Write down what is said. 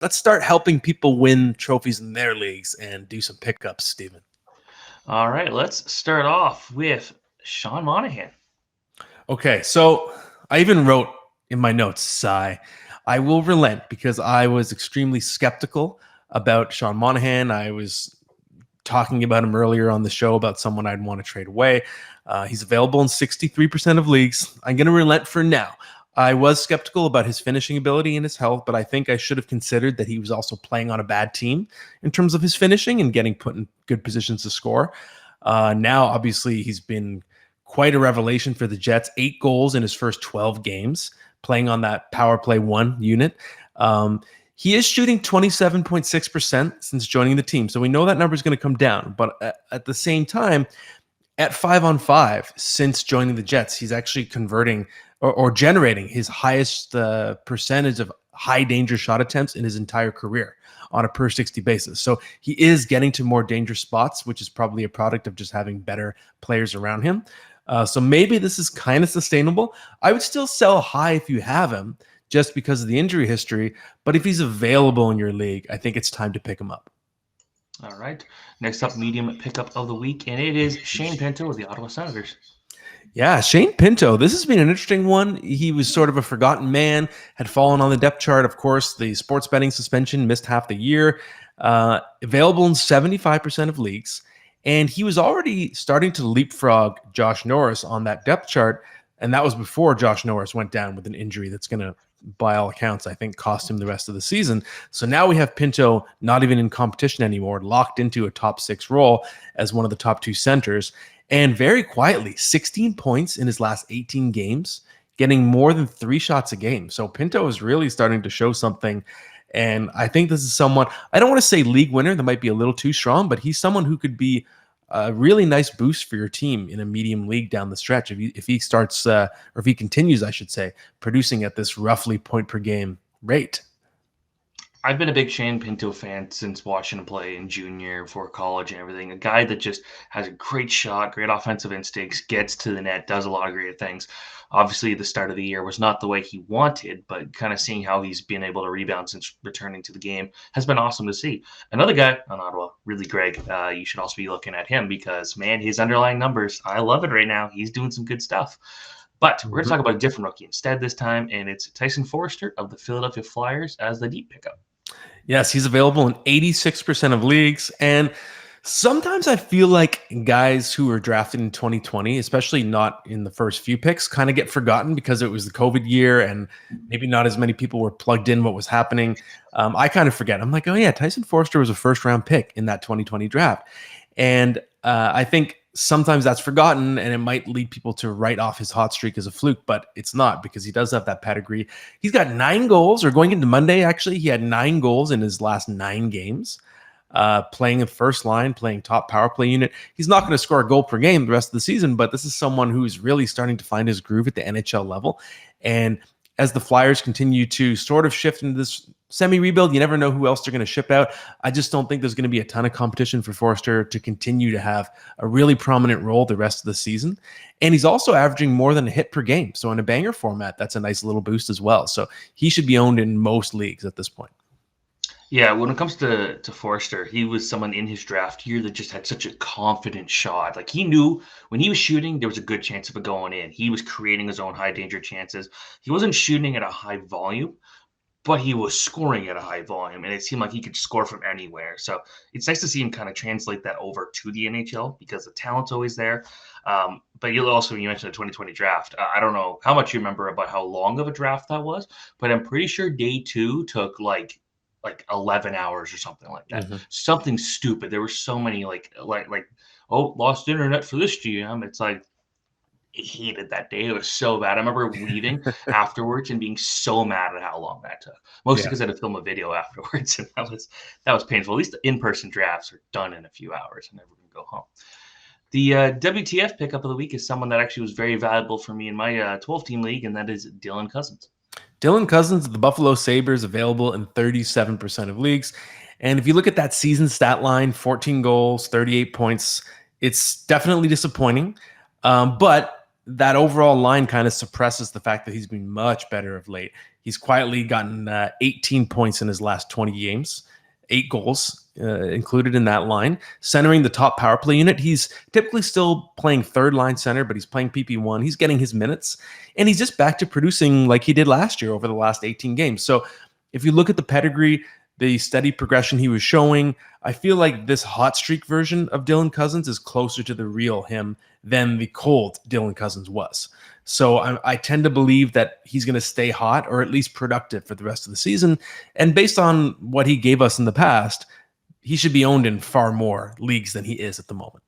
let's start helping people win trophies in their leagues and do some pickups, Steven. All right, let's start off with Sean Monahan. Okay, so I even wrote in my notes, sigh. I will relent because I was extremely skeptical about Sean Monahan. I was talking about him earlier on the show about someone I'd want to trade away. He's available in 63% of leagues. I'm going to relent for now. I was skeptical about his finishing ability and his health, but I think I should have considered that he was also playing on a bad team in terms of his finishing and getting put in good positions to score. Now, obviously, he's been quite a revelation for the Jets. 8 goals in his first 12 games, playing on that power play 1 unit. He is shooting 27.6% since joining the team. So we know that number is going to come down. But at the same time, at 5-on-5 since joining the Jets, he's actually converting or generating his highest percentage of high danger shot attempts in his entire career on a per 60 basis. So he is getting to more dangerous spots, which is probably a product of just having better players around him. So maybe this is kind of sustainable. I would still sell high if you have him just because of the injury history. But if he's available in your league, I think it's time to pick him up. All right. Next up, medium pickup of the week, and it is Shane Pinto of the Ottawa Senators. Yeah, Shane Pinto. This has been an interesting one. He was sort of a forgotten man, had fallen on the depth chart. Of course, the sports betting suspension missed half the year. Available in 75% of leagues. And he was already starting to leapfrog Josh Norris on that depth chart. And that was before Josh Norris went down with an injury that's going to, by all accounts, I think cost him the rest of the season. So now we have Pinto not even in competition anymore, locked into a top 6 role as one of the top 2 centers. And very quietly, 16 points in his last 18 games, getting more than 3 shots a game. So Pinto is really starting to show something. And I think this is someone, I don't want to say league winner, that might be a little too strong, but he's someone who could be a really nice boost for your team in a medium league down the stretch. If he starts, or if he continues, I should say, producing at this roughly point per game rate. I've been a big Shane Pinto fan since watching him play in junior, for college and everything. A guy that just has a great shot, great offensive instincts, gets to the net, does a lot of great things. Obviously, the start of the year was not the way he wanted, but kind of seeing how he's been able to rebound since returning to the game has been awesome to see. Another guy on Ottawa, really Greg, you should also be looking at him because, man, his underlying numbers, I love it right now. He's doing some good stuff. But we're going to talk about a different rookie instead this time, and it's Tyson Forester of the Philadelphia Flyers as the deep pickup. Yes, he's available in 86% of leagues. And sometimes I feel like guys who were drafted in 2020, especially not in the first few picks, kind of get forgotten because it was the COVID year and maybe not as many people were plugged in what was happening. I kind of forget. I'm like, oh yeah, Tyson Forester was a first-round pick in that 2020 draft. And I think sometimes that's forgotten and it might lead people to write off his hot streak as a fluke, but it's not because he does have that pedigree. He's got 9 goals, or going into Monday, actually, he had 9 goals in his last 9 games, playing in first line, playing top power play unit. He's not going to score a goal per game the rest of the season, but this is someone who is really starting to find his groove at the NHL level. And as the Flyers continue to sort of shift into this semi-rebuild, you never know who else they're going to ship out. I just don't think there's going to be a ton of competition for Forster to continue to have a really prominent role the rest of the season. And he's also averaging more than a hit per game. So in a banger format, that's a nice little boost as well. So he should be owned in most leagues at this point. Yeah, when it comes to Forster, he was someone in his draft year that just had such a confident shot. Like he knew when he was shooting, there was a good chance of it going in. He was creating his own high danger chances. He wasn't shooting at a high volume, but he was scoring at a high volume, and it seemed like he could score from anywhere. So it's nice to see him kind of translate that over to the NHL because the talent's always there. But you mentioned the 2020 draft. I don't know how much you remember about how long of a draft that was, but I'm pretty sure day 2 took like 11 hours or something like that. Mm-hmm. Something stupid. There were so many lost internet for this GM. It's like, I hated that day. It was so bad. I remember leaving afterwards and being so mad at how long that took. Mostly because I had to film a video afterwards, and that was painful. At least the in-person drafts are done in a few hours, and everyone can go home. The WTF pickup of the week is someone that actually was very valuable for me in my 12-team league, and that is Dylan Cousins. Dylan Cousins of the Buffalo Sabres, available in 37% of leagues. And if you look at that season stat line, 14 goals, 38 points, it's definitely disappointing. But that overall line kind of suppresses the fact that he's been much better of late. He's quietly gotten 18 points in his last 20 games, 8 goals included in that line, centering the top power play unit. He's typically still playing third line center, but he's playing PP1. He's getting his minutes, and he's just back to producing like he did last year over the last 18 games. So if you look at the pedigree, the steady progression he was showing, I feel like this hot streak version of Dylan Cousins is closer to the real him than the cold Dylan Cousins was. So I tend to believe that he's going to stay hot or at least productive for the rest of the season. And based on what he gave us in the past, he should be owned in far more leagues than he is at the moment.